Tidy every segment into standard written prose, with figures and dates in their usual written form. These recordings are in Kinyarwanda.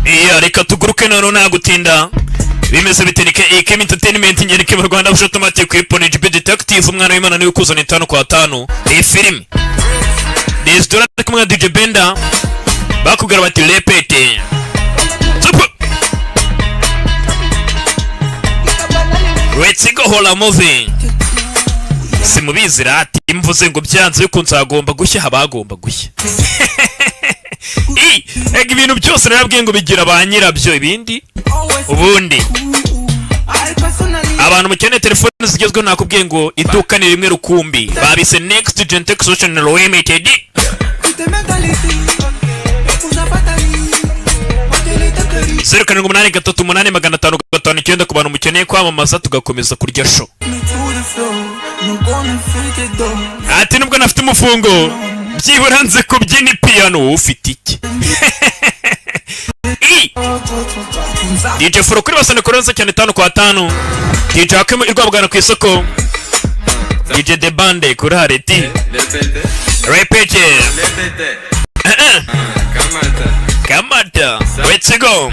iya reka tuguruke none nagutinda bimeze bitereke Kim Entertainment ngereke mu Rwanda busho automatic weapon GB detective umwana w'Imana niwe kuzana 5 kwa 5 iyi film Desdora kumwe DJ Benda bakubwira bati repete Let's go hola movie simubizira ati imvuze ngo byanze yuko nzagomba gushya habagomba gushya ega ibintu byose narabwiye ngo bigira ba nyirabyo ibindi ubundi abantu mukene telefone zigezweho nakubwiye ngo iduka ni rimwe rukumbi babise Next Gen Tech Solution Limited Zero kanungu munani gatatu munani magana atanu gatanu icyenda ku bantu mukeneye kwamamaza tugakomeza kurya show ati nubwo nafite umufungo byibura nze kubyina piano ufite iki DJ Foro kuri basane koronza cyane 5 kwa 5 DJ Hakim irwabwana ku isoko DJ De Bande kuri hareti repete Kamata let's go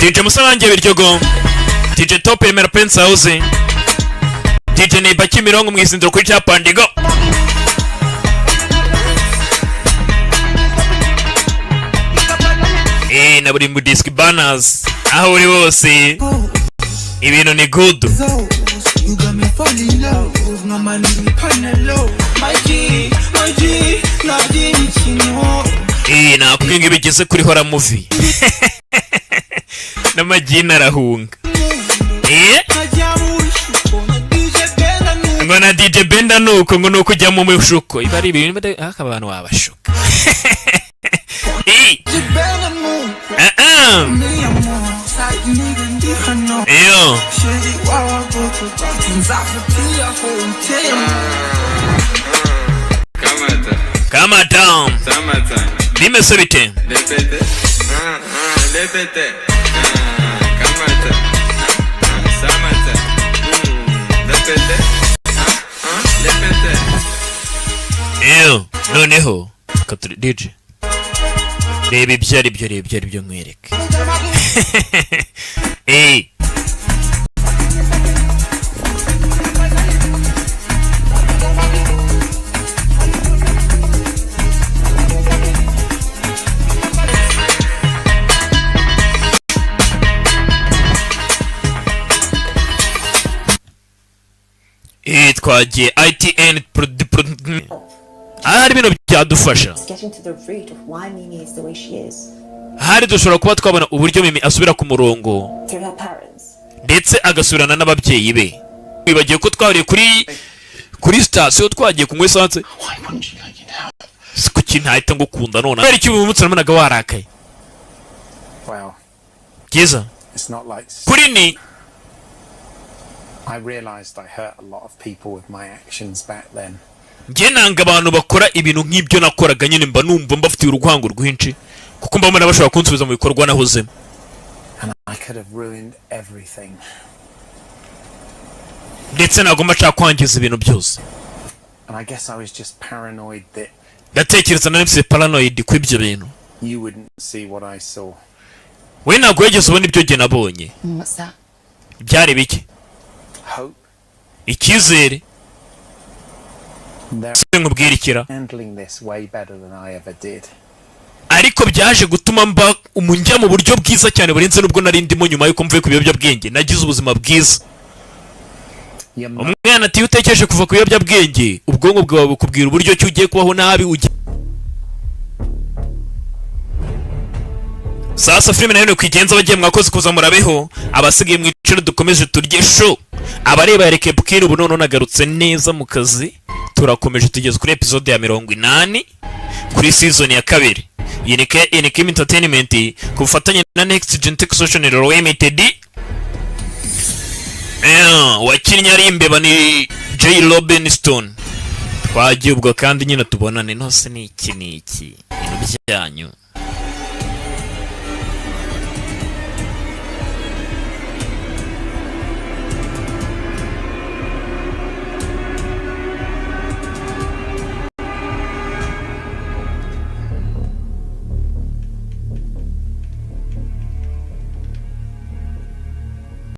DJ Musange biryogo DJ Top Emera Prince House DJ Neba Kimirongo mwisindiro kuri Chapandigo na buri mu disc banners aho uri bose ibintu ni good na kugenga bigeze kuri hora movie n'amagina arahunga ngo na DJ Benda nuko ngo nuko ujya mu mushuko ibari ibintu abantu wabashuka Yo Kama down bimeze bite noneho katuri DJ reba ibyari byo nkwereke twagiye ITN hari bino byadufasha hari dushobora kuba twabona uburyo Mimi asubira ku murongo ndetse agasubirana n'ababyeyi be bibagiye ko twahuriye kuri station twagiye kunywa essence kuki ntahita ngo kunda none ari cyo umutse nabonaga warakaye kiza kuri ni I realized I hurt a lot of people with my actions back then. Nge nanga abantu bakora ibintu nk'ibyo nakoraga nyine mba numva mbafitiye urwango rwinshi kuko mba mbona bashobora kunsubiza mu bikorwa nahozemo. And I could have ruined everything. Ndetse nagomba nshaka kwangiza ibintu byose. And I guess I was just paranoid that ndatekereza nari paranoid kw'ibyo bintu. You wouldn't see what I saw. We ntabwo wigeze ubona ibyo nge nabonye. What's that? Byari biki? Hope. Icyizere. Nkubwirikira. Handling this way better than I ever did. Ariko byaje gutuma mba umunjya mu buryo bwiza cyane burenze nubwo nari ndimo nyuma yuko mvuye ku biyobyabwenge nagize ubuzima bwiza. Umwana ati utekereje kuva ku biyobyabwenge ubwonko bwawe bukubwira uburyo cyo ugiye kubaho nabi Sasa filime nayo kwigenza bagiye mwakoze kuza murabeho abasigaye mu iciro dukomeje turye show abareba yareke bukira ubu none nagarutse neza mu kazi turakomeje tugeze kuri episode ya 80 kuri season ya 2 iyi Kim Entertainment ku bufatanye na Next Gen Tech Solution Limited wakinnye ari imbeba ni J Robinson twagiye ubwo kandi nyine tubonane nose ni iki ibintu byanyu